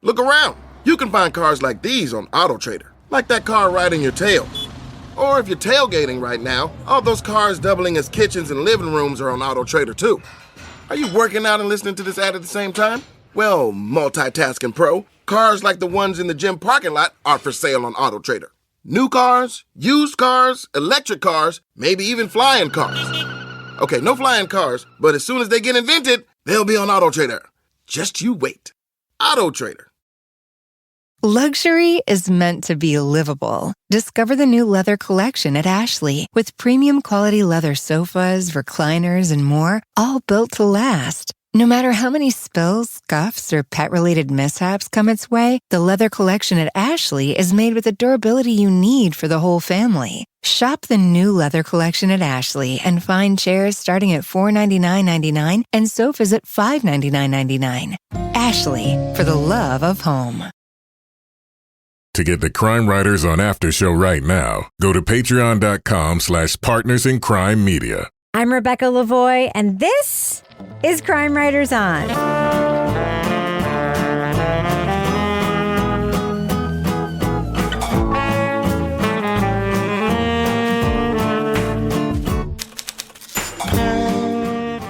Look around. You can find cars like these on AutoTrader, like that car riding your tail. Or if you're tailgating right now, all those cars doubling as kitchens and living rooms are on AutoTrader too. Are you working out and listening to this ad at the same time? Well, multitasking pro, cars like the ones in the gym parking lot are for sale on AutoTrader. New cars, used cars, electric cars, maybe even flying cars. Okay, no flying cars, but as soon as they get invented, they'll be on AutoTrader. Just you wait. AutoTrader. Luxury is meant to be livable. Discover the new leather collection at Ashley with premium quality leather sofas, recliners, and more, all built to last. No matter how many spills, scuffs, or pet-related mishaps come its way, the leather collection at Ashley is made with the durability you need for the whole family. Shop the new leather collection at Ashley and find chairs starting at $499.99 and sofas at $599.99. Ashley, for the love of home. To get the Crime Writers on After Show right now, go to patreon.com/partnersincrimemedia. I'm Rebecca Lavoie, and this is Crime Writers On.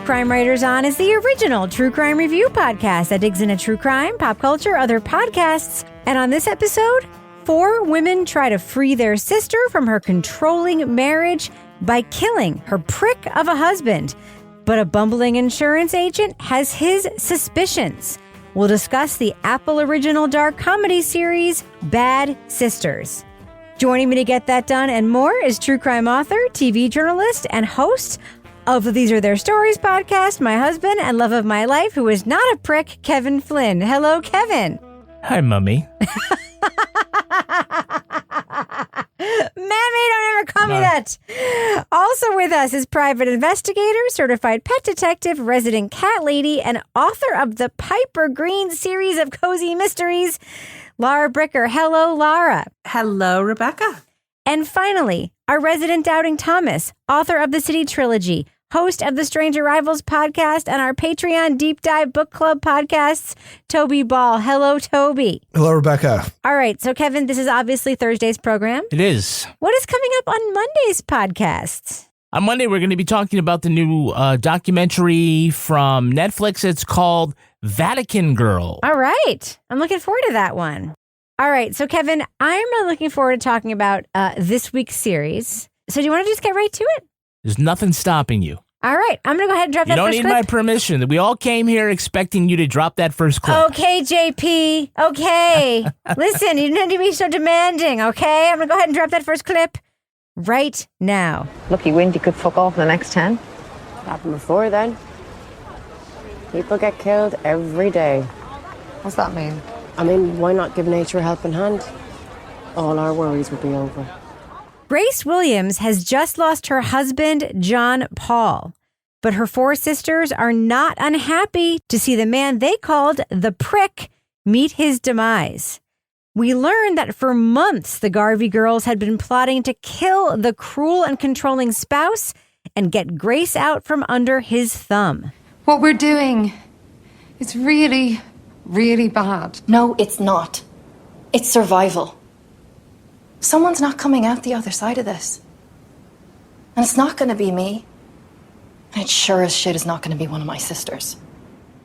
Crime Writers On is the original true crime review podcast that digs into true crime, pop culture, other podcasts. And on this episode, 4 women try to free their sister from her controlling marriage by killing her prick of a husband. But a bumbling insurance agent has his suspicions. We'll discuss the Apple original dark comedy series, Bad Sisters. Joining me to get that done and more is true crime author, TV journalist, and host of These Are Their Stories podcast, my husband and love of my life, who is not a prick, Kevin Flynn. Hello, Kevin. Hi, Mummy. Mammy, don't ever call me that. Also with us is private investigator, certified pet detective, resident cat lady, and author of the Piper Greene series of cozy mysteries, Laura Bricker. Hello, Laura. Hello, Rebecca. And finally, our resident Doubting Thomas, author of the City Trilogy, host of the Strange Arrivals podcast and our Patreon Deep Dive Book Club podcasts, Toby Ball. Hello, Toby. Hello, Rebecca. All right. So, Kevin, this is obviously Thursday's program. It is. What is coming up on Monday's podcast? On Monday, we're going to be talking about the new documentary from Netflix. It's called Vatican Girl. All right. I'm looking forward to that one. All right. So, Kevin, I'm really looking forward to talking about this week's series. So do you want to just get right to it? There's nothing stopping you. All right. I'm going to go ahead and drop that first clip. You don't need my permission. We all came here expecting you to drop that first clip. Okay, JP. Okay. Listen, you don't need to be so demanding, okay? I'm going to go ahead and drop that first clip right now. Lucky Windy could fuck off in the next 10. Happened before then. People get killed every day. What's that mean? I mean, why not give nature a helping hand? All our worries would be over. Grace Williams has just lost her husband, John Paul. But her 4 sisters are not unhappy to see the man they called the prick meet his demise. We learned that for months, the Garvey girls had been plotting to kill the cruel and controlling spouse and get Grace out from under his thumb. What we're doing is really, really bad. No, it's not. It's survival. Someone's not coming out the other side of this. And it's not going to be me. And it sure as shit is not going to be one of my sisters.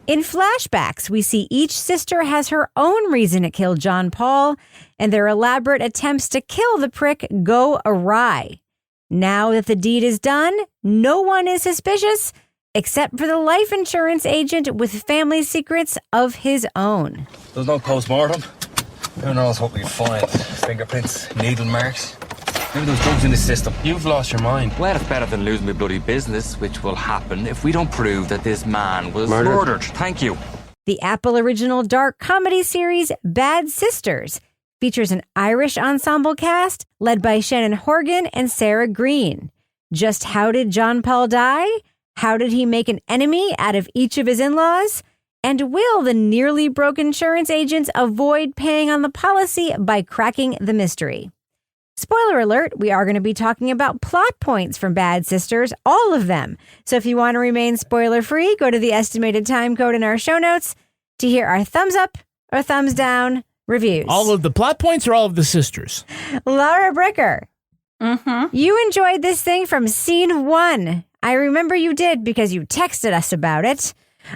In flashbacks, we see each sister has her own reason to kill John Paul, and their elaborate attempts to kill the prick go awry. Now that the deed is done, no one is suspicious, except for the life insurance agent with family secrets of his own. There's no post-mortem. Who knows what we find? Fingerprints, needle marks. Maybe there's drugs in the system. You've lost your mind. Well, it's better than losing my bloody business, which will happen if we don't prove that this man was murdered. Thank you. The Apple original dark comedy series, Bad Sisters, features an Irish ensemble cast led by Sharon Horgan and Sarah Greene. Just how did John Paul die? How did he make an enemy out of each of his in-laws? And will the nearly broke insurance agents avoid paying on the policy by cracking the mystery? Spoiler alert, we are going to be talking about plot points from Bad Sisters, all of them. So if you want to remain spoiler-free, go to the estimated time code in our show notes to hear our thumbs up or thumbs down reviews? All of the plot points or all of the sisters? Laura Bricker. Mm-hmm. You enjoyed this thing from scene 1. I remember you did because you texted us about it.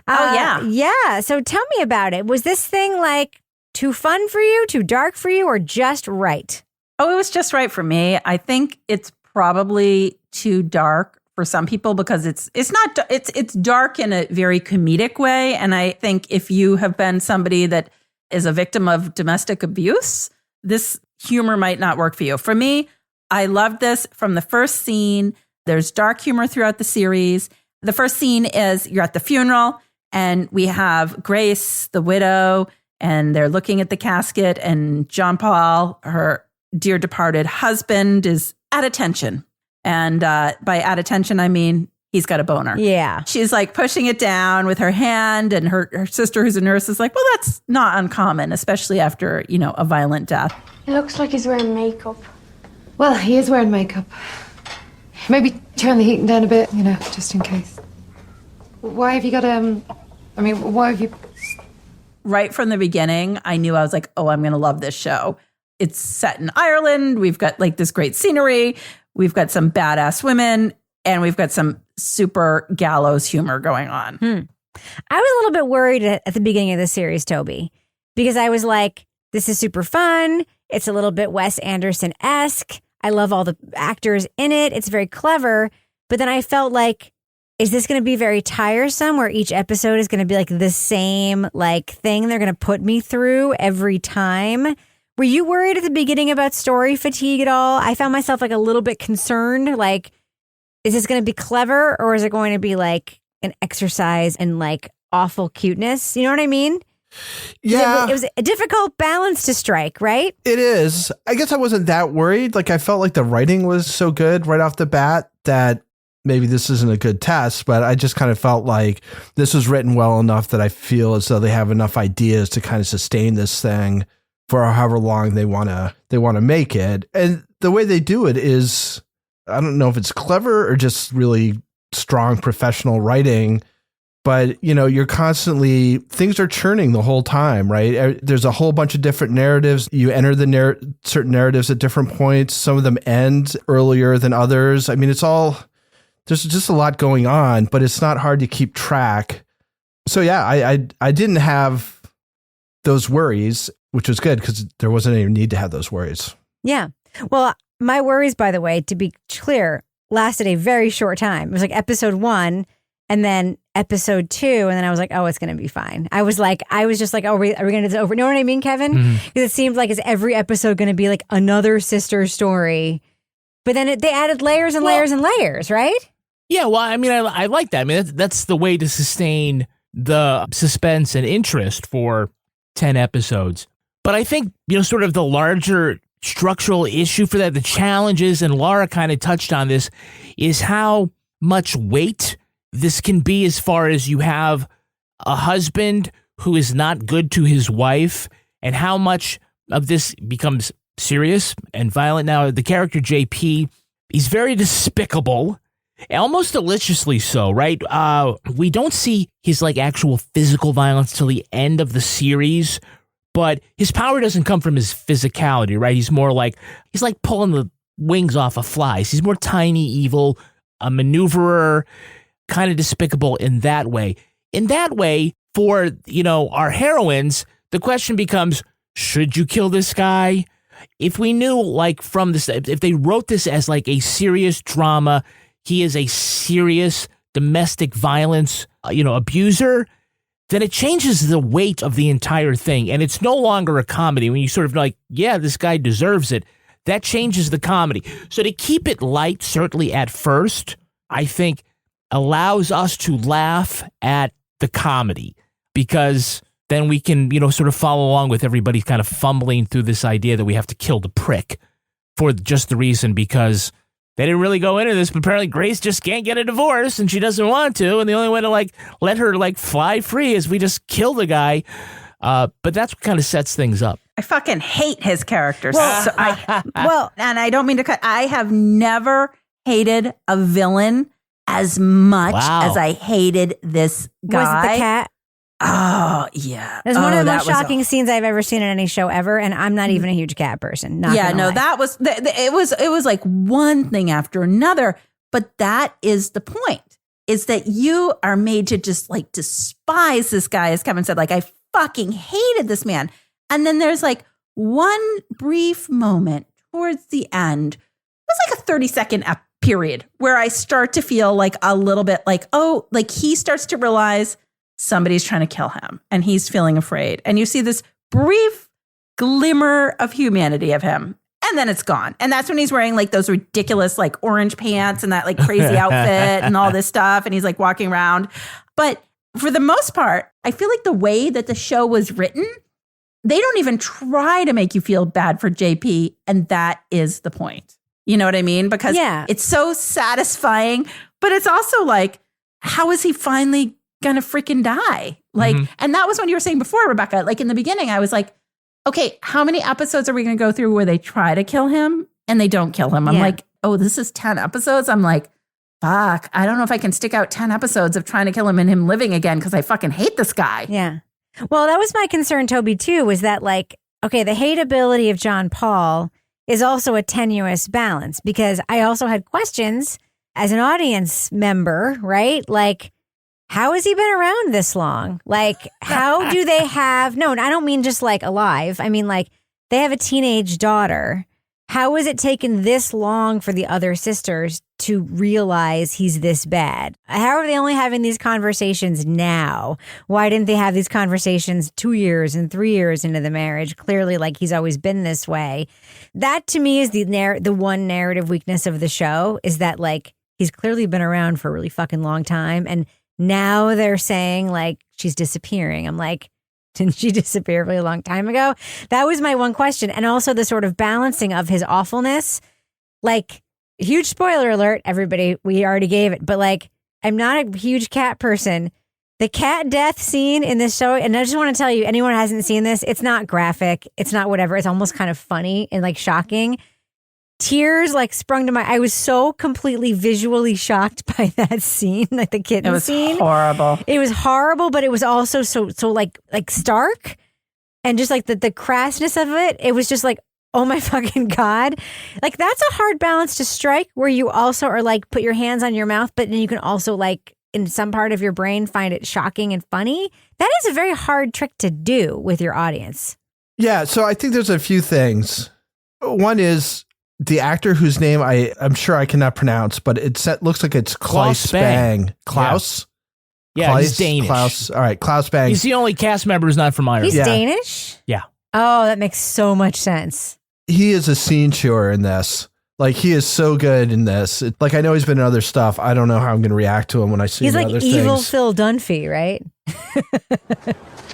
Yeah. Yeah. So tell me about it. Was this thing like too fun for you, too dark for you, or just right? Oh, it was just right for me. I think it's probably too dark for some people because it's dark in a very comedic way. And I think if you have been somebody that is a victim of domestic abuse, this humor might not work for you. For me, I loved this from the first scene. There's dark humor throughout the series. The first scene is you're at the funeral and we have Grace, the widow, and they're looking at the casket, and John Paul, her dear departed husband, is at attention. And by at attention, I mean he's got a boner. Yeah. She's like pushing it down with her hand, and her sister, who's a nurse, is like, well, that's not uncommon, especially after, a violent death. It looks like he's wearing makeup. Well, he is wearing makeup. Maybe turn the heating down a bit, just in case. Why have you got, why have you... Right from the beginning, I knew I was like, oh, I'm going to love this show. It's set in Ireland. We've got like this great scenery. We've got some badass women, and we've got some super gallows humor going on. I was a little bit worried at the beginning of the series, Toby, because I was like, this is super fun. It's a little bit Wes Anderson-esque. I love all the actors in it. It's very clever. But then I felt like, is this going to be very tiresome where each episode is going to be like the same like thing they're going to put me through every time? Were you worried at the beginning about story fatigue at all? I found myself like a little bit concerned. Like, is this going to be clever or is it going to be like an exercise in like awful cuteness? You know what I mean? Yeah. It was a difficult balance to strike, right? It is. I guess I wasn't that worried. Like, I felt like the writing was so good right off the bat that maybe this isn't a good test, but I just kind of felt like this was written well enough that I feel as though they have enough ideas to kind of sustain this thing for however long they want to make it. And the way they do it is, I don't know if it's clever or just really strong professional writing, but you're constantly, things are churning the whole time, right? There's a whole bunch of different narratives. You enter the certain narratives at different points. Some of them end earlier than others. I mean, there's just a lot going on, but it's not hard to keep track. So yeah, I didn't have those worries, which was good because there wasn't any need to have those worries. Yeah. Well, my worries, by the way, to be clear, lasted a very short time. It was like episode 1 and then episode 2. And then I was like, oh, it's going to be fine. I was just like, oh, are we going to do this over? You know what I mean, Kevin? Because it seemed like is every episode going to be like another sister story. But then they added layers and layers and layers, right? Yeah, well, I mean, I like that. I mean, that's the way to sustain the suspense and interest for 10 episodes. But I think, sort of the larger structural issue for that, the challenges, and Laura kind of touched on this, is how much weight this can be as far as you have a husband who is not good to his wife, and how much of this becomes serious and violent. Now, the character JP, he's very despicable. Almost deliciously so, right? We don't see his like actual physical violence till the end of the series, but his power doesn't come from his physicality, right? He's like pulling the wings off of flies. He's more tiny, evil, a maneuverer, kind of despicable in that way. In that way, for, our heroines, the question becomes, should you kill this guy? If we knew like from this, if they wrote this as like a serious drama, he is a serious domestic violence, abuser, then it changes the weight of the entire thing. And it's no longer a comedy when you sort of like, yeah, this guy deserves it. That changes the comedy. So to keep it light, certainly at first, I think allows us to laugh at the comedy, because then we can, sort of follow along with everybody kind of fumbling through this idea that we have to kill the prick for just the reason because they didn't really go into this, but apparently Grace just can't get a divorce and she doesn't want to. And the only way to like let her like fly free is we just kill the guy. But that's what kind of sets things up. I fucking hate his character. And I don't mean to cut. I have never hated a villain as much as I hated this guy. Was it the cat? Oh, yeah. It's one of the most shocking scenes I've ever seen in any show ever, and I'm not even a huge cat person. That was it was like one thing after another, but that is the point, is that you are made to just like despise this guy, as Kevin said, like I fucking hated this man. And then there's like one brief moment towards the end. It was like a 30-second period where I start to feel like a little bit like, oh, like he starts to realize somebody's trying to kill him and he's feeling afraid. And you see this brief glimmer of humanity of him. And then it's gone. And that's when he's wearing like those ridiculous like orange pants and that like crazy outfit and all this stuff. And he's like walking around. But for the most part, I feel like the way that the show was written, they don't even try to make you feel bad for JP. And that is the point. You know what I mean? Because it's so satisfying, but it's also like, how is he finally gonna freaking die? Like, and that was when you were saying before, Rebecca, like in the beginning, I was like, okay, how many episodes are we going to go through where they try to kill him and they don't kill him? I'm like, oh, this is 10 episodes. I'm like, fuck, I don't know if I can stick out 10 episodes of trying to kill him and him living again because I fucking hate this guy. Yeah. Well, that was my concern, Toby, too, was that like, okay, the hateability of John Paul is also a tenuous balance, because I also had questions as an audience member, right? Like, how has he been around this long? Like, how do they have, no, I don't mean just like alive. I mean, like, they have a teenage daughter. How has it taken this long for the other sisters to realize he's this bad? How are they only having these conversations now? Why didn't they have these conversations 2 years and 3 years into the marriage? Clearly, like, he's always been this way. That to me is the one narrative weakness of the show, is that like, he's clearly been around for a really fucking long time. And now they're saying like she's disappearing. I'm like, didn't she disappear a really long time ago? That was my one question. And also the sort of balancing of his awfulness. Like, huge spoiler alert, everybody, we already gave it. But like, I'm not a huge cat person. The cat death scene in this show, and I just want to tell you, anyone who hasn't seen this, it's not graphic. It's not whatever. It's almost kind of funny and like shocking. Tears like sprung to my, I was so completely visually shocked by that scene, like the kitten scene. Horrible. It was horrible, but it was also so like stark, and just like the crassness of it. It was just like, oh my fucking God. Like, that's a hard balance to strike, where you also are like, put your hands on your mouth, but then you can also like in some part of your brain find it shocking and funny. That is a very hard trick to do with your audience. Yeah. So I think there's a few things. One is, the actor whose name I'm sure I cannot pronounce, but looks like it's Klaus Bang. Klaus? Yeah, Klaus, he's Danish. Klaus, all right, Klaus Bang. He's the only cast member who's not from Ireland. He's Danish? Yeah. Oh, that makes so much sense. He is a scene chewer in this. Like, he is so good in this. Like, I know he's been in other stuff. I don't know how I'm going to react to him when I see him in other things. He's like evil Phil Dunphy, right?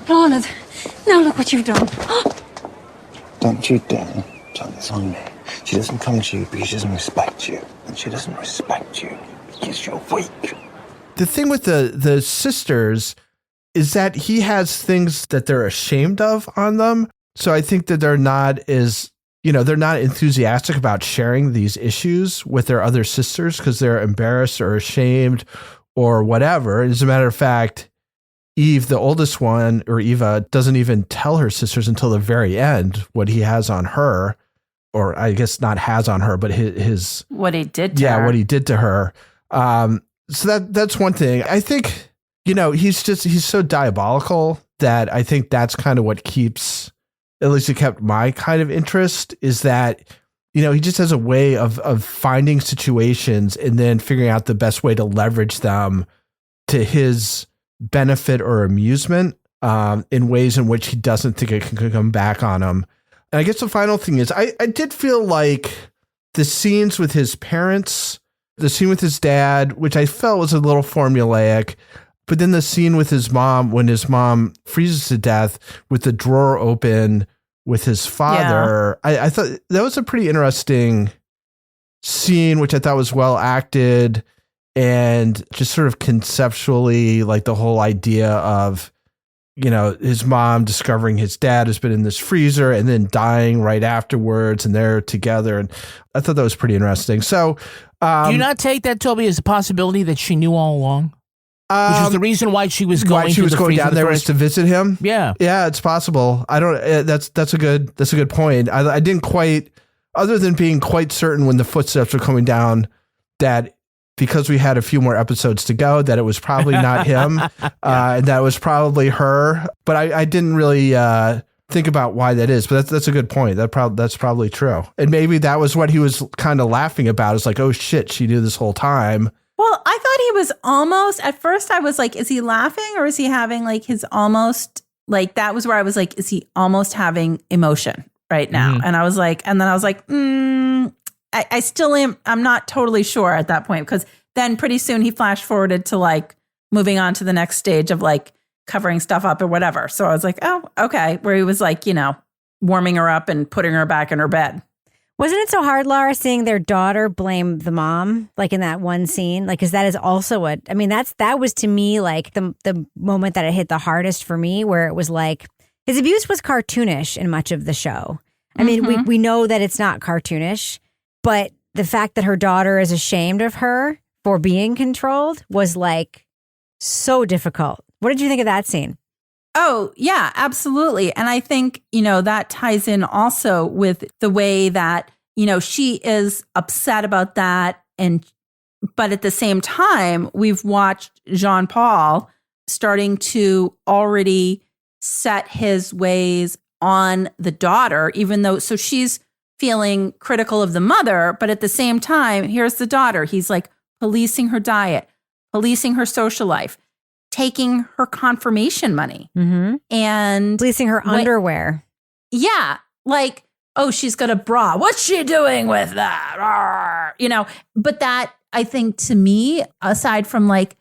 Lorna, now look what you've done. Don't you dare turn this on me. She doesn't come to you because she doesn't respect you. And she doesn't respect you because you're weak. The thing with the sisters is that he has things that they're ashamed of on them. So I think that they're not they're not enthusiastic about sharing these issues with their other sisters because they're embarrassed or ashamed or whatever. As a matter of fact, Eve, the oldest one, or Eva, doesn't even tell her sisters until the very end what he has on her. Or I guess not has on her, but his what he did to her. What he did to her. So that's one thing. I think, he's so diabolical that I think that's kind of what keeps, at least it kept my kind of interest, is that, he just has a way of finding situations and then figuring out the best way to leverage them to his benefit or amusement in ways in which he doesn't think it can come back on him. And I guess the final thing is, I did feel like the scenes with his parents, the scene with his dad, which I felt was a little formulaic, but then the scene with his mom, when his mom freezes to death with the drawer open with his father, I thought that was a pretty interesting scene, which I thought was well acted, and just sort of conceptually, like the whole idea of, his mom discovering his dad has been in this freezer and then dying right afterwards, and they're together. And I thought that was pretty interesting. So, do you not take that, Toby, as a possibility that she knew all along? Which is the reason why she was going. Why she was going down there was to visit him. Yeah, yeah, it's possible. I don't. That's a good point. I didn't quite, other than being quite certain when the footsteps were coming down, that because we had a few more episodes to go, that it was probably not him, and that was probably her. But I didn't really think about why that is. But that's a good point. That's probably true. And maybe that was what he was kind of laughing about. It's like, oh shit, she knew this whole time. Well, I thought he was almost, at first I was like, is he laughing or is he having like his almost, like that was where I was like, is he almost having emotion right now? And I was like, and then I was like, I still am, I'm not totally sure at that point, because then pretty soon he flash forwarded to like moving on to the next stage of like covering stuff up or whatever. So I was like, oh, okay. Where he was like, you know, warming her up and putting her back in her bed. Wasn't it so hard, Laura, seeing their daughter blame the mom, like in that one scene? Like, because that is also that was to me like the moment that it hit the hardest for me, where it was like his abuse was cartoonish in much of the show. I mean, we know that it's not cartoonish, but the fact that her daughter is ashamed of her for being controlled was like so difficult. What did you think of that scene? Oh, yeah, absolutely. And I think, you know, that ties in also with the way that, you know, she is upset about that. But at the same time, we've watched Jean-Paul starting to already set his ways on the daughter, even though, so she's feeling critical of the mother, but at the same time, here's the daughter. He's like policing her diet, policing her social life, taking her confirmation money and policing her underwear. Yeah. Like, oh, she's got a bra. What's she doing with that? Arr, you know, but that, I think to me, aside from like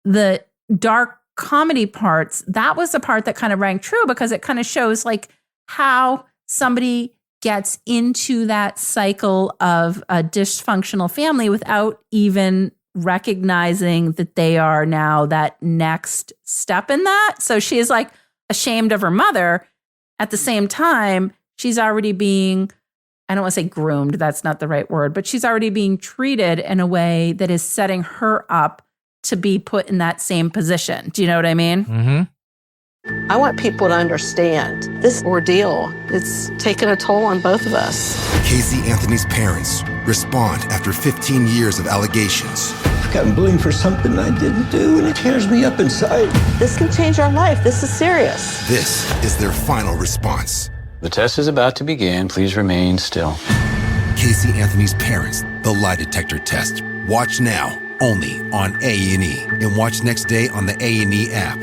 the dark comedy parts, that was the part that kind of rang true, because it kind of shows like how somebody gets into that cycle of a dysfunctional family without even recognizing that they are now that next step in that. So she is like ashamed of her mother. At the same time, she's already being, I don't want to say groomed, that's not the right word, but she's already being treated in a way that is setting her up to be put in that same position. Do you know what I mean? I want people to understand this ordeal. It's taken a toll on both of us. Casey Anthony's parents respond after 15 years of allegations. I've gotten blamed for something I didn't do, and it tears me up inside. This can change our life. This is serious. This is their final response. The test is about to begin. Please remain still. Casey Anthony's parents, the lie detector test. Watch now, only on A&E, and watch next day on the A&E app.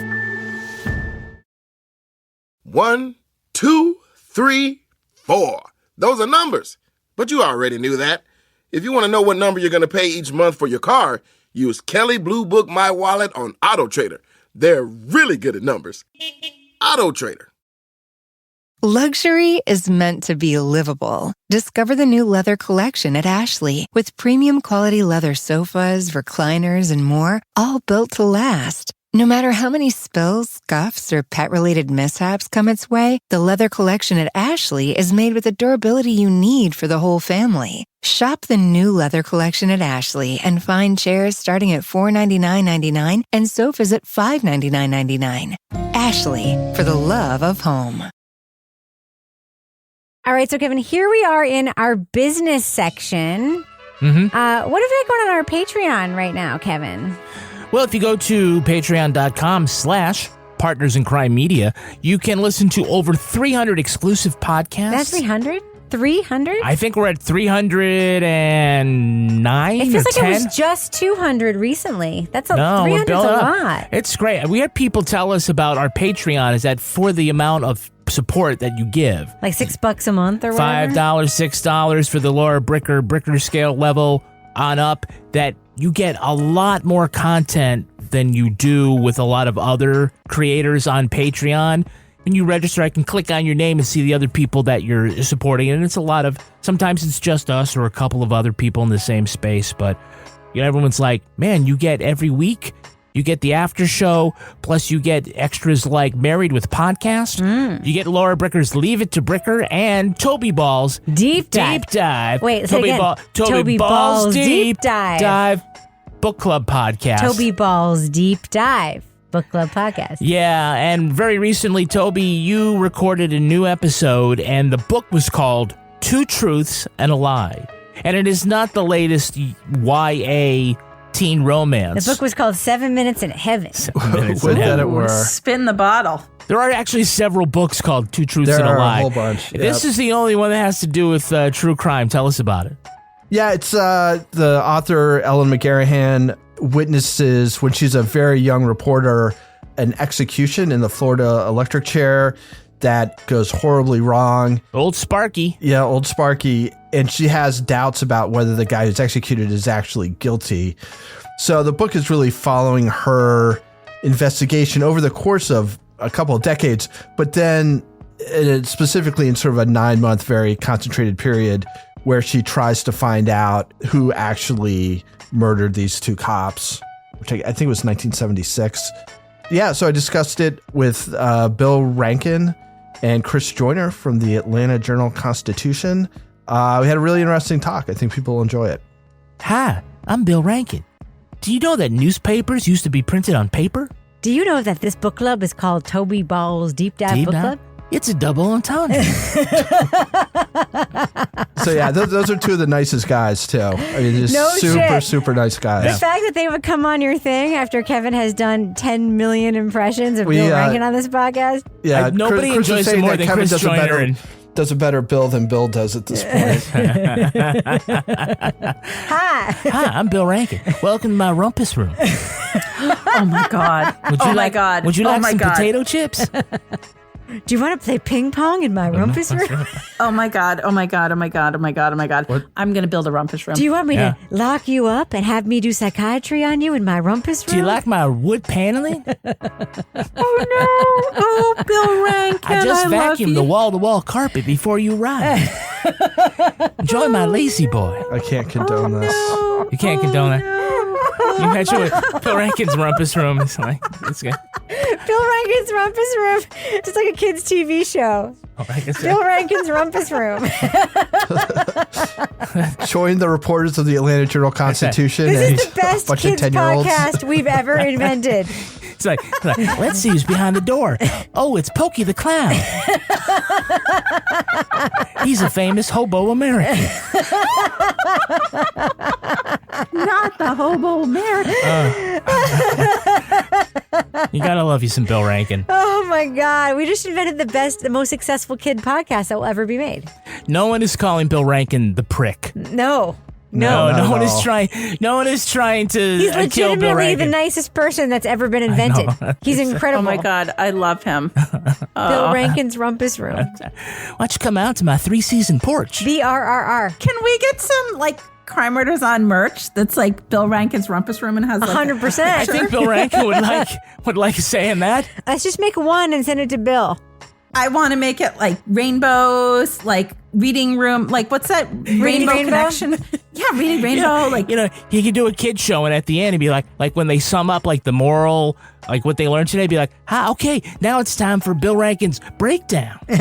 1, 2, 3, 4. Those are numbers. But you already knew that. If you want to know what number you're going to pay each month for your car, use Kelly Blue Book My Wallet on Auto Trader. They're really good at numbers. Auto Trader. Luxury is meant to be livable. Discover the new leather collection at Ashley with premium quality leather sofas, recliners, and more, all built to last. No matter how many spills, scuffs, or pet-related mishaps come its way, the leather collection at Ashley is made with the durability you need for the whole family. Shop the new leather collection at Ashley and find chairs starting at $499.99 and sofas at $599.99. Ashley, for the love of home. All right, so Kevin, here we are in our business section. What have we got going on our Patreon right now, Kevin? Well, if you go to patreon.com/Partners in Crime Media, you can listen to over 300 exclusive podcasts. That's 300? 300? I think we're at 309. It feels like 10. it was just 200 recently. That's 300's a lot. It's great. We had people tell us about our Patreon is that for the amount of support that you give. Like $6 a month or whatever? $5, $6 for the Laura Bricker scale level on up, that you get a lot more content than you do with a lot of other creators on Patreon. When you register, I can click on your name and see the other people that you're supporting. And it's a lot of, sometimes it's just us or a couple of other people in the same space. But you know, everyone's like, man, you get every week, you get the after show, plus you get extras like Married with Podcast. You get Laura Bricker's Leave It to Bricker and Toby Ball's Deep Dive. Deep Dive. Wait, say Toby again. Toby Toby Ball's Deep Dive. book club podcast. Toby Ball's Deep Dive Book Club podcast. Yeah, and very recently, Toby, you recorded a new episode, and the book was called Two Truths and a Lie. And it is not the latest YA teen romance. The book was called 7 Minutes in Heaven. Would that it were. Spin the bottle. There are actually several books called Two Truths There and a are Lie. a whole bunch. This is the only one that has to do with true crime. Tell us about it. Yeah, it's the author, Ellen McGarrahan, witnesses when she's a very young reporter an execution in the Florida electric chair that goes horribly wrong. Old Sparky. Yeah, old Sparky. And she has doubts about whether the guy who's executed is actually guilty. So the book is really following her investigation over the course of a couple of decades, but then specifically in sort of a 9-month, very concentrated period where she tries to find out who actually murdered these two cops, which I think was 1976. Yeah, so I discussed it with Bill Rankin and Chris Joyner from the Atlanta Journal-Constitution. We had a really interesting talk. I think people will enjoy it. Hi, I'm Bill Rankin. Do you know that newspapers used to be printed on paper? Do you know that this book club is called Toby Ball's Deep Dive Book Club? It's a double entendre. So yeah, those are two of the nicest guys too. I mean, just super nice guys. The fact that they would come on your thing after Kevin has done 10 million impressions of Bill Rankin on this podcast. Yeah, nobody Chris enjoys it more than Kevin Chris Joyner. Does a better Bill than Bill does at this point. Hi, I'm Bill Rankin. Welcome to my rumpus room. Oh my God. My God. Would you like some potato chips? Do you want to play ping pong in my rumpus room? Oh my God. Oh my God. Oh my God. Oh my God. Oh my God. What? I'm going to build a rumpus room. Do you want me to lock you up and have me do psychiatry on you in my rumpus room? Do you like my wood paneling? Oh no. Oh, Bill Rankin. I just vacuumed the wall-to-wall carpet before you arrived. Enjoy my lazy boy. I can't condone this. No. You can't condone that. You imagine what Bill Rankin's rumpus room is like. It's good. Bill Rankin's rumpus room. Just like a kid's TV show. Bill Rankin's rumpus room. Join the reporters of the Atlanta Journal-Constitution. This is the best kids podcast we've ever invented. It's like, let's see who's behind the door. Oh, it's Pokey the Clown. He's a famous hobo American. Not the hobo American. You gotta love you some Bill Rankin. Oh my God. We just invented the most successful kid podcast that will ever be made. No one is calling Bill Rankin the prick. No one is trying. No one is trying to He's kill Bill legitimately Rankin. the nicest person that's ever been invented. He's incredible. Oh my God. I love him. Bill Rankin's rumpus room. Why don't you come out to my 3-season porch? BRRR. Can we get some Crime Writers on merch that's like Bill Rankin's rumpus room and has 100%. I think Bill Rankin would like saying that. Let's just make one and send it to Bill. I want to make it like rainbows, like reading room, like what's that? Rainbow Connection? Yeah, reading rainbow. He could do a kid show and at the end he'd be like when they sum up like the moral, like what they learned today, be like, okay, now it's time for Bill Rankin's breakdown. Like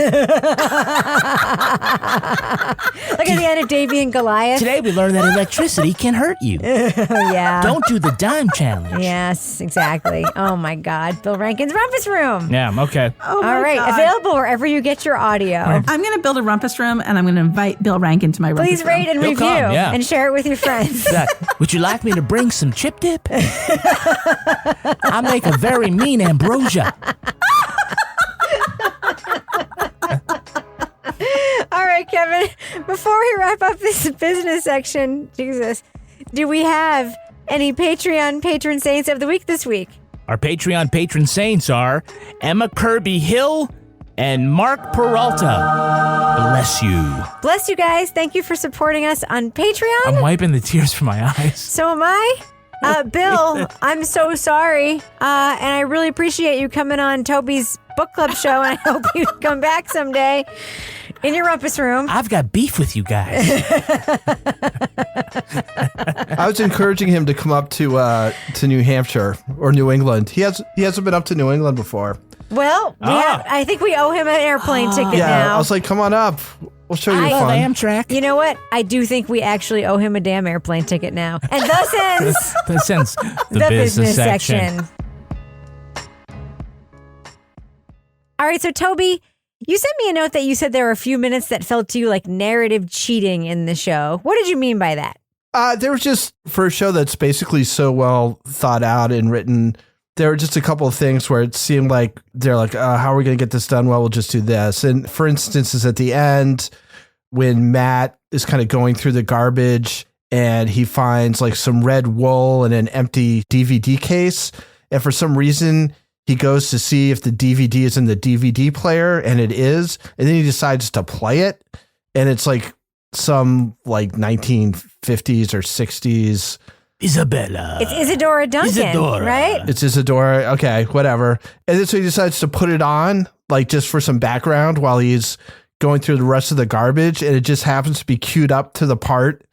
at the end of Davey and Goliath. Today we learned that electricity can hurt you. Yeah. Don't do the dime challenge. Yes, exactly. Oh my God. Bill Rankin's rumpus room. Yeah, okay. Oh All right. God. Available wherever you get your audio. I'm going to build a rumpus room and I'm going to invite Bill Rankin to my rumpus Please room. rate and review and share it with your friends. Would you like me to bring some chip dip? I make a very mean ambrosia. All right, Kevin, before we wrap up this business section, Jesus, do we have any Patreon patron saints of the week this week? Our Patreon patron saints are Emma Kirby Hill and Mark Peralta. Bless you. Bless you guys. Thank you for supporting us on Patreon. I'm wiping the tears from my eyes. So am I. Bill, I'm so sorry. And I really appreciate you coming on Toby's book club show, and I hope you come back someday in your rumpus room. I've got beef with you guys. I was encouraging him to come up to New Hampshire or New England. He hasn't been up to New England before. Well, I think we owe him an airplane ticket now. I was like, come on up. We'll show you I fun. love Amtrak. You know what? I do think we actually owe him a damn airplane ticket now. And thus ends That ends the business section. All right, so Toby, you sent me a note that you said there were a few minutes that felt to you like narrative cheating in the show. What did you mean by that? There was just, for a show that's basically so well thought out and written, there were just a couple of things where it seemed like they're like, how are we going to get this done? Well, we'll just do this. And for instance, is at the end when Matt is kind of going through the garbage and he finds like some red wool in an empty DVD case. And for some reason, he goes to see if the DVD is in the DVD player, and it is. And then he decides to play it. And it's like some like 1950s or 60s. Isabella. It's Isadora Duncan, right? It's Isadora. Okay, whatever. And then so he decides to put it on, like just for some background while he's going through the rest of the garbage. And it just happens to be queued up to the part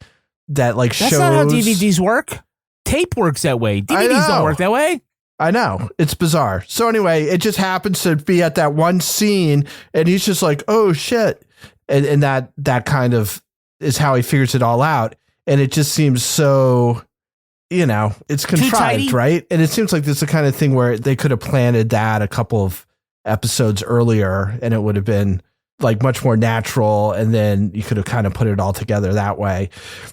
that like That's shows. not how DVDs work. Tape works that way. DVDs don't work that way. I know. It's bizarre. So anyway, it just happens to be at that one scene and he's just like, oh shit. And that kind of is how he figures it all out. And it just seems so, you know, it's contrived, right? And it seems like this is the kind of thing where they could have planted that a couple of episodes earlier and it would have been like much more natural. And then you could have kind of put it all together that way.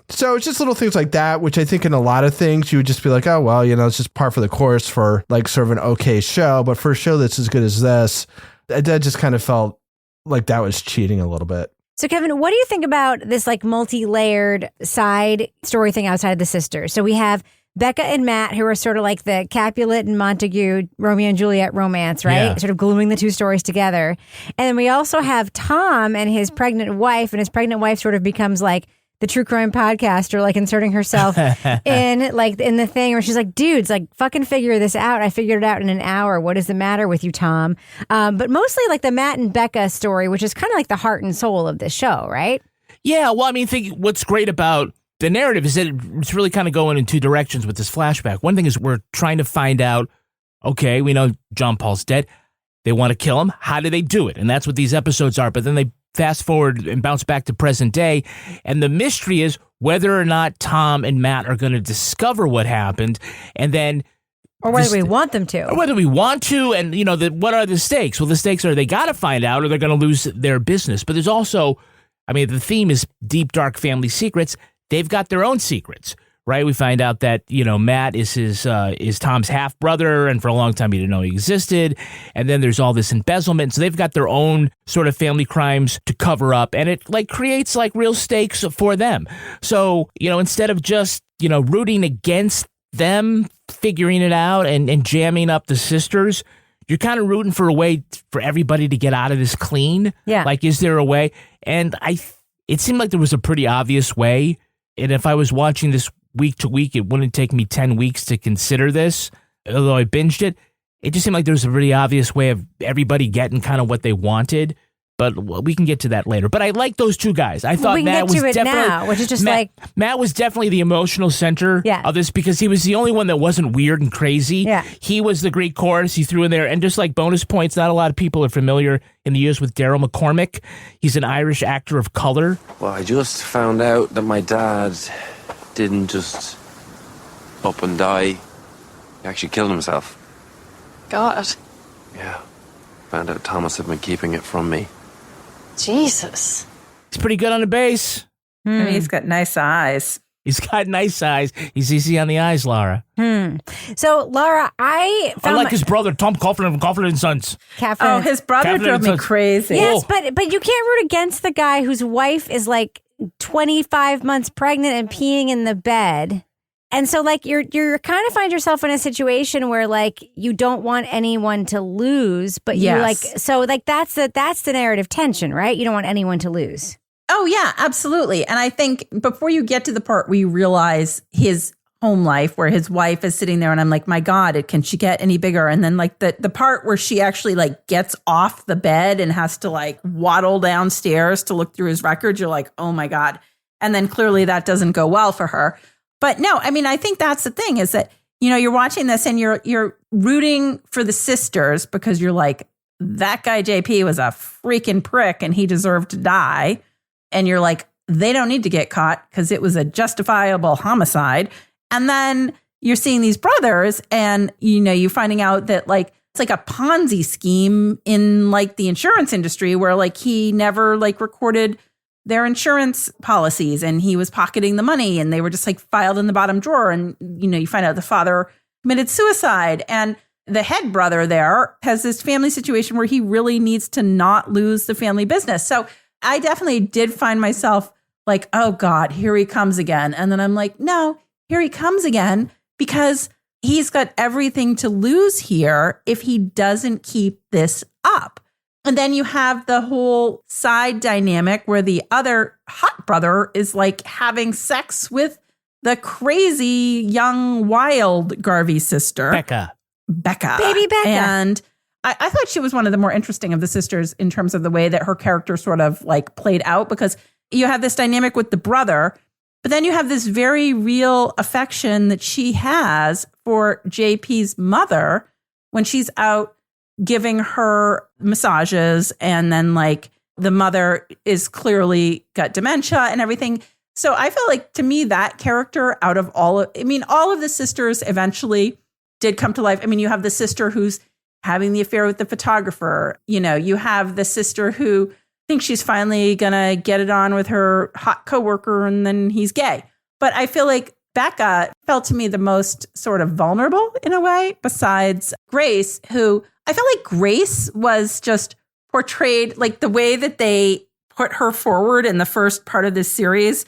So it's just little things like that, which I think in a lot of things you would just be like, oh, well, you know, it's just par for the course for like sort of an okay show. But for a show that's as good as this, that just kind of felt like that was cheating a little bit. So Kevin, what do you think about this like multi-layered side story thing outside of the sisters? So we have Becca and Matt, who are sort of like the Capulet and Montague, Romeo and Juliet romance, right? Yeah. Sort of gluing the two stories together. And then we also have Tom and his pregnant wife, and his pregnant wife sort of becomes like the true crime podcaster, like inserting herself in the thing where she's like, dudes, like fucking figure this out. I figured it out in an hour. What is the matter with you, Tom? But mostly like the Matt and Becca story, which is kind of like the heart and soul of this show, right? Yeah, well, I mean, what's great about the narrative is that it's really kind of going in two directions with this flashback. One thing is we're trying to find out, okay, we know John Paul's dead. They want to kill him. How do they do it? And that's what these episodes are. But then they fast forward and bounce back to present day. And the mystery is whether or not Tom and Matt are going to discover what happened. And then... Or whether we want them to. Or whether we want to. And, you know, what are the stakes? Well, the stakes are they got to find out or they're going to lose their business. But there's also, I mean, the theme is deep, dark family secrets. They've got their own secrets, right? We find out that, you know, Matt is Tom's half brother, and for a long time he didn't know he existed. And then there's all this embezzlement. So they've got their own sort of family crimes to cover up, and it like creates like real stakes for them. So, you know, instead of just, you know, rooting against them, figuring it out and jamming up the sisters, you're kind of rooting for a way for everybody to get out of this clean. Yeah. Like, is there a way? And it seemed like there was a pretty obvious way. And if I was watching this week to week, it wouldn't take me 10 weeks to consider this. Although I binged it, it just seemed like there was a really obvious way of everybody getting kind of what they wanted. But we can get to that later. But I like those two guys. I thought Matt was definitely now, which is just Matt was definitely the emotional center of this because he was the only one that wasn't weird and crazy. Yeah. He was the Greek chorus he threw in there. And just like bonus points, not a lot of people are familiar in the years with Daryl McCormick. He's an Irish actor of color. Well, I just found out that my dad didn't just up and die. He actually killed himself. God. Yeah. Found out Thomas had been keeping it from me. Jesus. He's pretty good on the bass. I mean, he's got nice eyes. He's got nice eyes. He's easy on the eyes, Laura. So, Laura, I like his brother, Tom Coughlin from Coughlin & Sons. Oh, his brother drove me crazy. Yes, but you can't root against the guy whose wife is like 25 months pregnant and peeing in the bed. And so, like, you're kind of find yourself in a situation where, like, you don't want anyone to lose, but you like, so like that's the narrative tension, right? You don't want anyone to lose. Oh yeah, absolutely. And I think before you get to the part where you realize his home life, where his wife is sitting there, and I'm like, my God, can she get any bigger? And then like the part where she actually like gets off the bed and has to like waddle downstairs to look through his records, you're like, oh my God. And then clearly that doesn't go well for her. But no, I mean, I think that's the thing is that, you know, you're watching this and you're rooting for the sisters because you're like, that guy JP was a freaking prick and he deserved to die. and you're like, they don't need to get caught because it was a justifiable homicide. And then you're seeing these brothers and, you're finding out that like, it's like a Ponzi scheme in like the insurance industry where like he never like recorded their insurance policies and he was pocketing the money and they were just like filed in the bottom drawer. And, you find out the father committed suicide. And the head brother there has this family situation where he really needs to not lose the family business. So I definitely did find myself like, oh God, here he comes again. And then I'm like, no, here he comes again because he's got everything to lose here if he doesn't keep this up. And then you have the whole side dynamic where the other hot brother is like having sex with the crazy young wild Garvey sister. Becca. Baby Becca. And I thought she was one of the more interesting of the sisters in terms of the way that her character sort of like played out, because you have this dynamic with the brother, but then you have this very real affection that she has for JP's mother when she's out giving her massages. And then like the mother is clearly got dementia and everything. So I felt like, to me, that character out of all of the sisters eventually did come to life. I mean, you have the sister who's having the affair with the photographer. You have the sister who thinks she's finally going to get it on with her hot coworker and then he's gay. But I feel like Becca felt to me the most sort of vulnerable in a way, besides Grace, who I felt like Grace was just portrayed, like the way that they put her forward in the first part of this series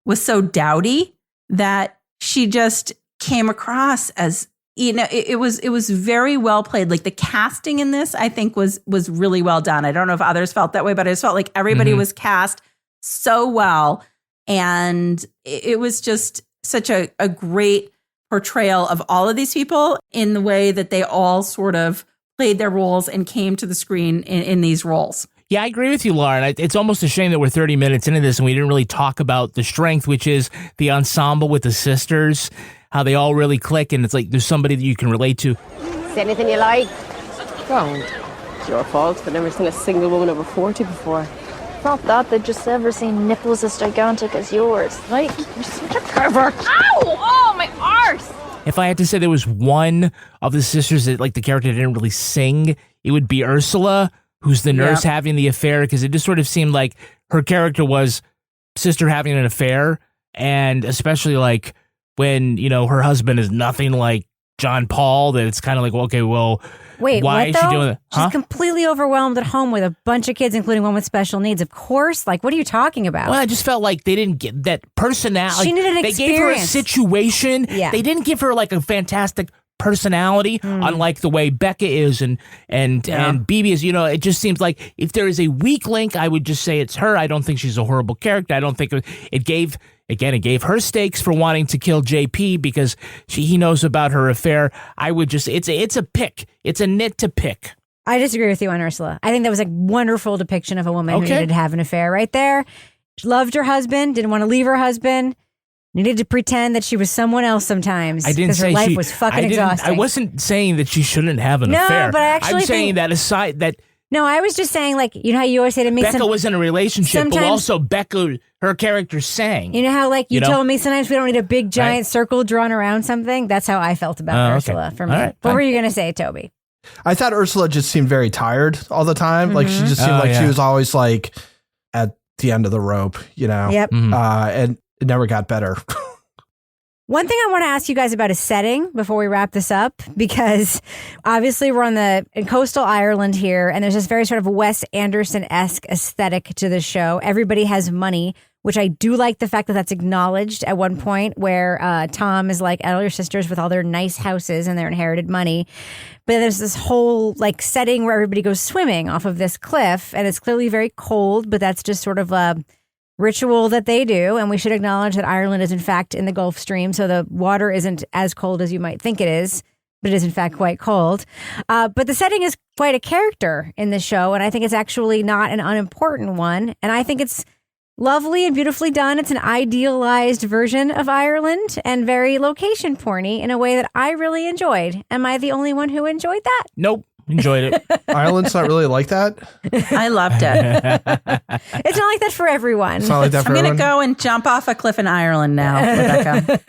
was so dowdy that she just came across as, it was very well played. Like the casting in this, I think was really well done. I don't know if others felt that way, but I just felt like everybody was cast so well. And it was just such a great portrayal of all of these people in the way that they all sort of played their roles and came to the screen in these roles. Yeah, I agree with you, Lauren. It's almost a shame that we're 30 minutes into this and we didn't really talk about the strength, which is the ensemble with the sisters, how they all really click, and it's like there's somebody that you can relate to. Say anything you like. Don't. It's your fault. I've never seen a single woman over 40 before. It's not that, they've just never seen nipples as gigantic as yours. Like, you're such a pervert. Ow! Oh, my arse! If I had to say there was one of the sisters that, like, the character didn't really sing, it would be Ursula, who's the nurse having the affair, because it just sort of seemed like her character was sister having an affair, and especially, like, when, her husband is nothing like John Paul, that it's kind of like, well, okay, well, wait, why is she doing that? She's completely overwhelmed at home with a bunch of kids, including one with special needs. Of course. Like, what are you talking about? Well, I just felt like they didn't get that personality. She needed an experience. They gave her a situation. Yeah. They didn't give her like a fantastic personality, unlike the way Becca is and BB is. It just seems like if there is a weak link, I would just say it's her. I don't think she's a horrible character. I don't think it gave her stakes for wanting to kill JP because he knows about her affair. I would just, it's a pick. It's a nit to pick. I disagree with you on Ursula. I think that was a wonderful depiction of a woman who needed to have an affair right there. She loved her husband, didn't want to leave her husband, needed to pretend that she was someone else sometimes because her life was fucking exhausting. I wasn't saying that she shouldn't have an affair. No, but I actually I'm saying that aside that. No, I was just saying, like, how you always say to me, Becca was in a relationship, but also Becca, her character sang. You know how, like, you told me sometimes we don't need a big giant circle drawn around something? That's how I felt about Ursula for me. Right, what were you going to say, Toby? I thought Ursula just seemed very tired all the time. Like, she just seemed like she was always, like, at the end of the rope, Yep. And it never got better. One thing I want to ask you guys about is setting before we wrap this up, because obviously we're in coastal Ireland here, and there's this very sort of Wes Anderson-esque aesthetic to the show. Everybody has money, which I do like the fact that that's acknowledged at one point where Tom is like elder sisters with all their nice houses and their inherited money. But there's this whole like setting where everybody goes swimming off of this cliff, and it's clearly very cold, but that's just sort of a ritual that they do. And we should acknowledge that Ireland is in fact in the Gulf Stream, so the water isn't as cold as you might think it is, but it is in fact quite cold. But the setting is quite a character in the show, and I think it's actually not an unimportant one. And I think it's lovely and beautifully done. It's an idealized version of Ireland and very location porny in a way that I really enjoyed. Am I the only one who enjoyed that? Nope. Enjoyed it. Ireland's not really like that. I loved it. It's not like that for everyone. It's not like that for I'm going to everyone? go and jump off a cliff in Ireland now, Rebecca.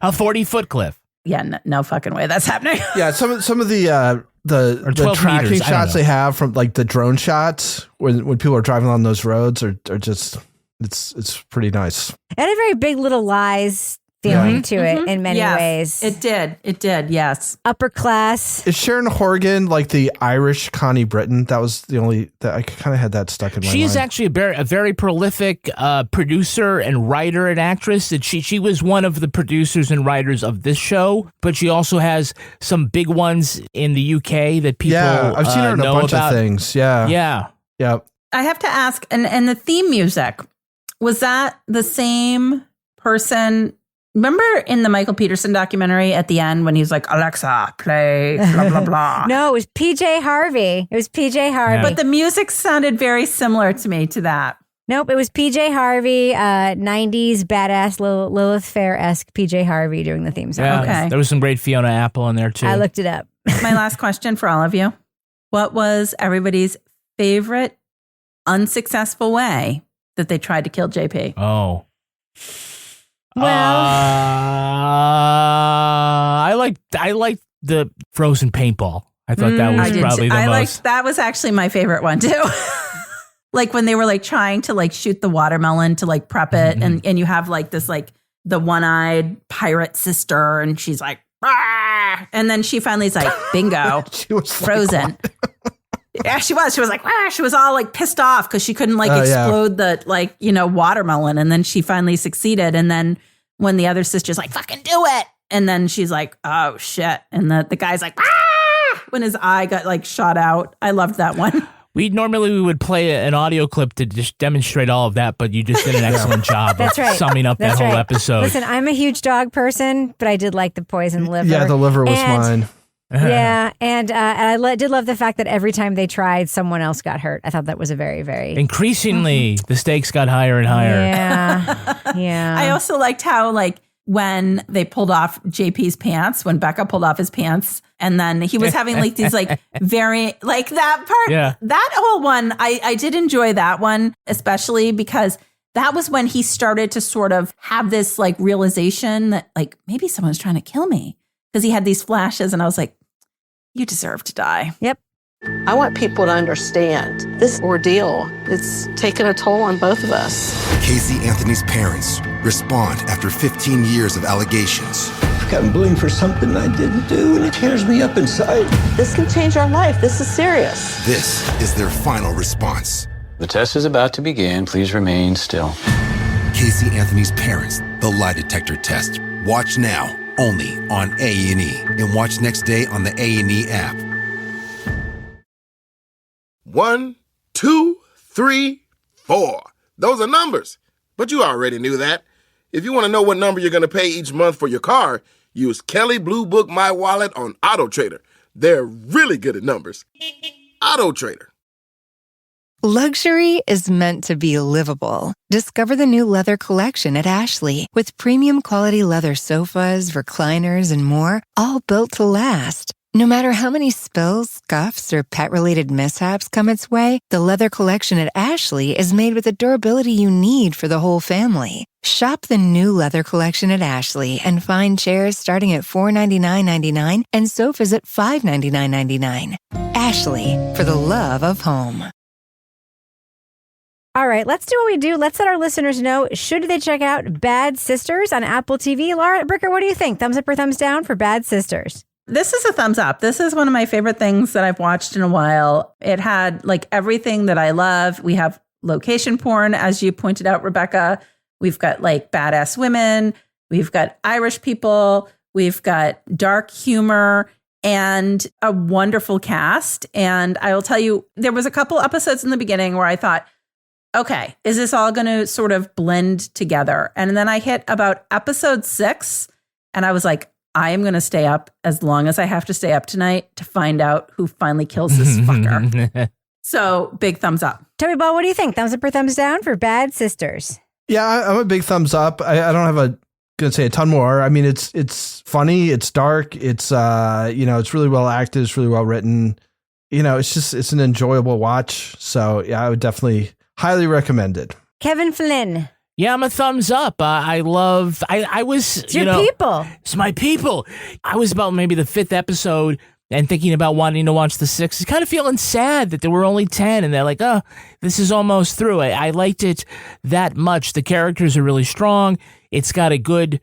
A 40-foot cliff. Yeah, no fucking way that's happening. Yeah, some of the 12 tracking meters, I don't shots know. they have from like the drone shots when people are driving on those roads are just it's pretty nice. It had a very Big Little Lies feeling to it in many Yes, ways. It did, yes. Upper class. Is Sharon Horgan like the Irish Connie Britton? That was the only that I kind of had that stuck in my She's mind. actually a very prolific producer and writer and actress. And she was one of the producers and writers of this show, but she also has some big ones in the UK that people I've seen her in a know bunch about. of things. Yeah. Yeah. I have to ask, and the theme music, was that the same person? Remember in the Michael Peterson documentary at the end when he was like, Alexa, play blah, blah, blah. No, it was PJ Harvey. It was PJ Harvey. But the music sounded very similar to me to that. Nope, it was PJ Harvey, 90s badass Lilith Fair-esque PJ Harvey doing the theme song. Yeah, Okay. there was some great Fiona Apple in there too. I looked it up. My last question for all of you. What was everybody's favorite unsuccessful way that they tried to kill JP? Oh. Well, I liked the frozen paintball. I thought that was probably the most. That was actually my favorite one too. Like when they were like trying to like shoot the watermelon to like prep it, and you have like this like the one-eyed pirate sister, and she's like, "Rah!" And then she finally is like, bingo, she was frozen. Yeah, she was. She was like, "Rah!" She was all like pissed off because she couldn't like explode the like, watermelon. And then she finally succeeded. And then when the other sister's like, fucking do it. And then she's like, oh shit. And the guy's like, ah! When his eye got like shot out. I loved that one. We would play an audio clip to just demonstrate all of that, but you just did an excellent job That's of right. summing up That's that whole right. episode. Listen, I'm a huge dog person, but I did like the poison liver. Yeah, the liver was And- mine. Yeah, and I did love the fact that every time they tried, someone else got hurt. I thought that was a very, very... Increasingly, the stakes got higher and higher. Yeah, yeah. I also liked how like when they pulled off JP's pants, when Becca pulled off his pants, and then he was having like these like very like that part. Yeah. That whole one, I did enjoy that one, especially because that was when he started to sort of have this like realization that like maybe someone's trying to kill me, because he had these flashes, and I was like, you deserve to die. Yep. I want people to understand this ordeal, it's taken a toll on both of us. Casey Anthony's parents respond after 15 years of allegations. I've gotten blamed for something I didn't do, and it tears me up inside. This can change our life. This is serious. This is their final response. The test is about to begin. Please remain still. Casey Anthony's parents, the lie detector test. Watch now, only on A&E, and watch next day on the A&E app. 1, 2, 3, 4. Those are numbers. But you already knew that. If you want to know what number you're going to pay each month for your car, use Kelly Blue Book My Wallet on Auto Trader. They're really good at numbers. Auto Trader. Luxury is meant to be livable. Discover the new leather collection at Ashley with premium quality leather sofas, recliners, and more, all built to last. No matter how many spills, scuffs, or pet-related mishaps come its way, the leather collection at Ashley is made with the durability you need for the whole family. Shop the new leather collection at Ashley and find chairs starting at $499.99 and sofas at $599.99. Ashley, for the love of home. All right, let's do what we do. Let's let our listeners know, should they check out Bad Sisters on Apple TV? Laura Bricker, what do you think? Thumbs up or thumbs down for Bad Sisters? This is a thumbs up. This is one of my favorite things that I've watched in a while. It had like everything that I love. We have location porn, as you pointed out, Rebecca. We've got like badass women. We've got Irish people. We've got dark humor and a wonderful cast. And I will tell you, there was a couple episodes in the beginning where I thought, okay, is this all going to sort of blend together? And then I hit about episode 6 and I was like, I am going to stay up as long as I have to stay up tonight to find out who finally kills this fucker. So big thumbs up. Toby Ball, what do you think? Thumbs up or thumbs down for Bad Sisters? Yeah, I'm a big thumbs up. I don't have going to say a ton more. I mean, it's funny, it's dark, it's it's really well acted, it's really well written. It's an enjoyable watch. So yeah, I would definitely highly recommend it. Kevin Flynn. Yeah, I'm a thumbs up. I was, it's your people. It's my people. I was about maybe the 5th episode and thinking about wanting to watch the 6th, kind of feeling sad that there were only 10 and they're like, oh, this is almost through. I liked it that much. The characters are really strong. It's got a good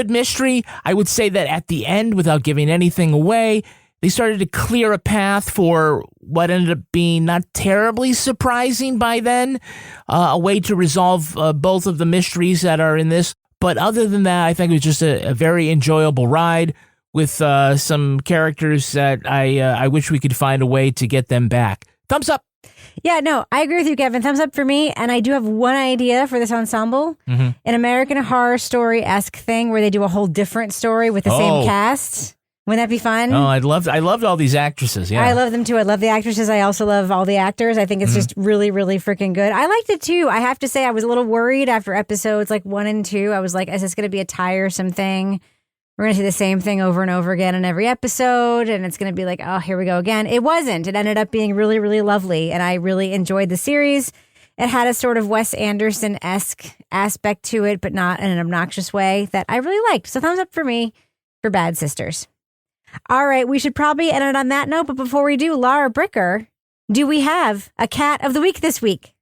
mystery. I would say that at the end, without giving anything away, they started to clear a path for what ended up being not terribly surprising by then, a way to resolve both of the mysteries that are in this. But other than that, I think it was just a very enjoyable ride with some characters that I wish we could find a way to get them back. Thumbs up. Yeah, no, I agree with you, Kevin. Thumbs up for me. And I do have one idea for this ensemble. An American Horror Story-esque thing where they do a whole different story with the same cast. Wouldn't that be fun? Oh, I loved all these actresses. Yeah, I love them too. I love the actresses. I also love all the actors. I think it's just really, really freaking good. I liked it too. I have to say, I was a little worried after episodes like 1 and 2. I was like, is this going to be a tiresome thing? We're going to see the same thing over and over again in every episode, and it's going to be like, oh, here we go again. It wasn't. It ended up being really, really lovely, and I really enjoyed the series. It had a sort of Wes Anderson-esque aspect to it, but not in an obnoxious way that I really liked. So thumbs up for me for Bad Sisters. All right, we should probably end it on that note, but before we do, Laura Bricker, do we have a cat of the week this week?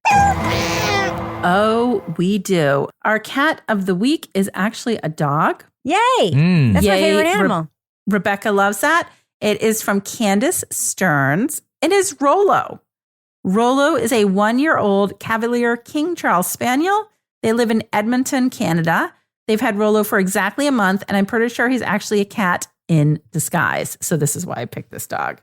Oh, we do. Our cat of the week is actually a dog. Yay! That's my favorite animal. Rebecca loves that. It is from Candace Stearns. It is Rollo. Rollo is a 1-year-old Cavalier King Charles Spaniel. They live in Edmonton, Canada. They've had Rollo for exactly a month, and I'm pretty sure he's actually a cat in disguise. So this is why I picked this dog.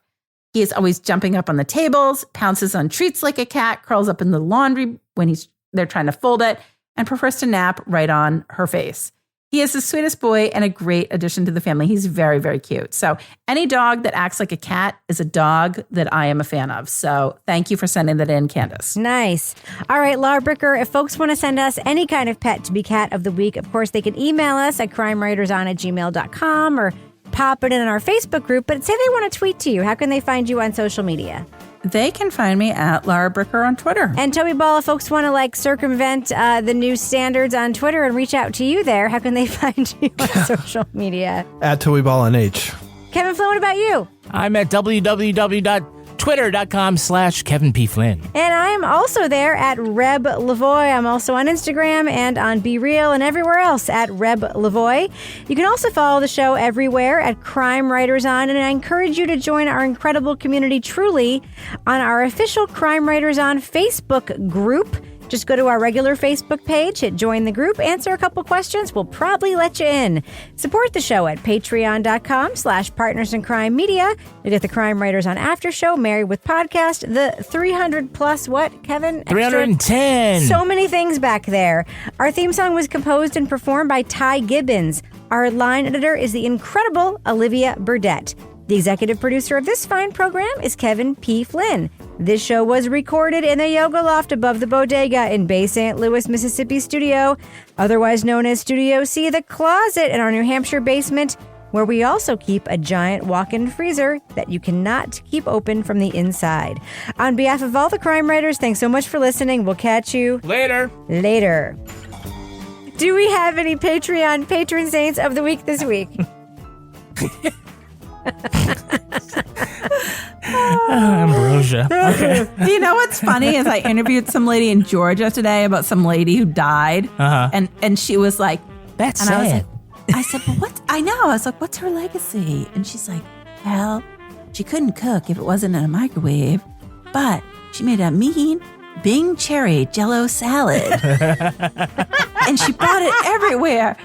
He is always jumping up on the tables, pounces on treats like a cat, curls up in the laundry when they're trying to fold it, and prefers to nap right on her face. He is the sweetest boy and a great addition to the family. He's very, very cute. So any dog that acts like a cat is a dog that I am a fan of. So thank you for sending that in, Candace. Nice. All right, Laura Bricker, if folks want to send us any kind of pet to be cat of the week, of course, they can email us at crimewriterson@gmail.com or pop it in our Facebook group. But say they want to tweet to you. How can they find you on social media? They can find me at Laura Bricker on Twitter. And Toby Ball, if folks want to circumvent the new standards on Twitter and reach out to you there, how can they find you on social media? At Toby Ball on H. Kevin Flynn, what about you? I'm at www.twitter.com/Kevin P. Flynn. And I'm also there at Reb Lavoie. I'm also on Instagram and on Be Real and everywhere else at Reb Lavoie. You can also follow the show everywhere at Crime Writers On, and I encourage you to join our incredible community truly on our official Crime Writers On Facebook group. Just go to our regular Facebook page, hit join the group, answer a couple questions. We'll probably let you in. Support the show at patreon.com/Partners in Crime Media. You get the Crime Writers On After Show, Married with Podcast, the 300 plus what, Kevin? 310. So many things back there. Our theme song was composed and performed by Ty Gibbons. Our line editor is the incredible Olivia Burdett. The executive producer of this fine program is Kevin P. Flynn. This show was recorded in the Yoga Loft above the Bodega in Bay St. Louis, Mississippi studio, otherwise known as Studio C, the closet in our New Hampshire basement, where we also keep a giant walk-in freezer that you cannot keep open from the inside. On behalf of all the crime writers, thanks so much for listening. We'll catch you later. Do we have any Patreon patron saints of the week this week? Ambrosia. Okay. You know what's funny is I interviewed some lady in Georgia today about some lady who died, and she was like, "That's and sad." I said, "Well, what?" I know. I was like, "What's her legacy?" And she's like, "Well, she couldn't cook if it wasn't in a microwave, but she made a mean Bing cherry Jell-O salad, and she brought it everywhere."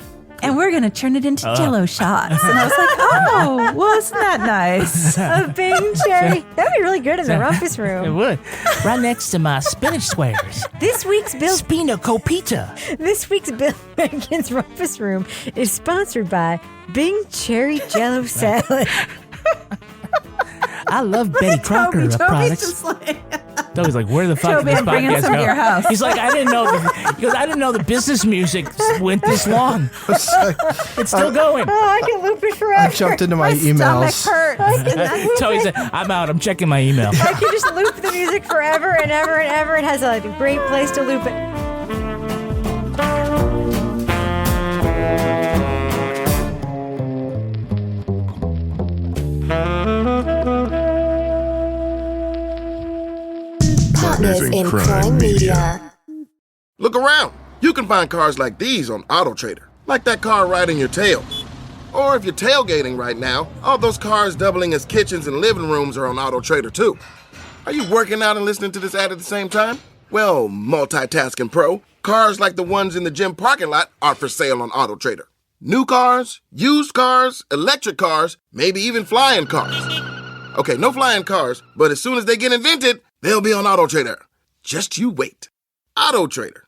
And we're going to turn it into Jell-O shots. And I was like, oh, well, isn't that nice? A Bing cherry. That would be really good in the rumpus room. It would. Right next to my spinach squares. This week's Bill... Spinacopita. This week's Bill Megan's Rumpus Room is sponsored by Bing Cherry Jell-O Salad. I love Betty Crocker products. Just like... Toby's like, where the fuck did this Toby, I'm bringing podcast some to go? your house. He's like, I didn't know. He goes, I didn't know the business music went this long. It's still going. Oh, I can loop it forever. I jumped into my emails. Stomach hurts. Toby said, I'm out. I'm checking my email. I can just loop the music forever and ever and ever. It has a great place to loop it. Partners in Crime Media. Look around. You can find cars like these on AutoTrader, like that car riding your tail. Or if you're tailgating right now, all those cars doubling as kitchens and living rooms are on AutoTrader too. Are you working out and listening to this ad at the same time? Well, multitasking pro, cars like the ones in the gym parking lot are for sale on AutoTrader. New cars, used cars, electric cars, maybe even flying cars. Okay, no flying cars, but as soon as they get invented, they'll be on AutoTrader. Just you wait. AutoTrader.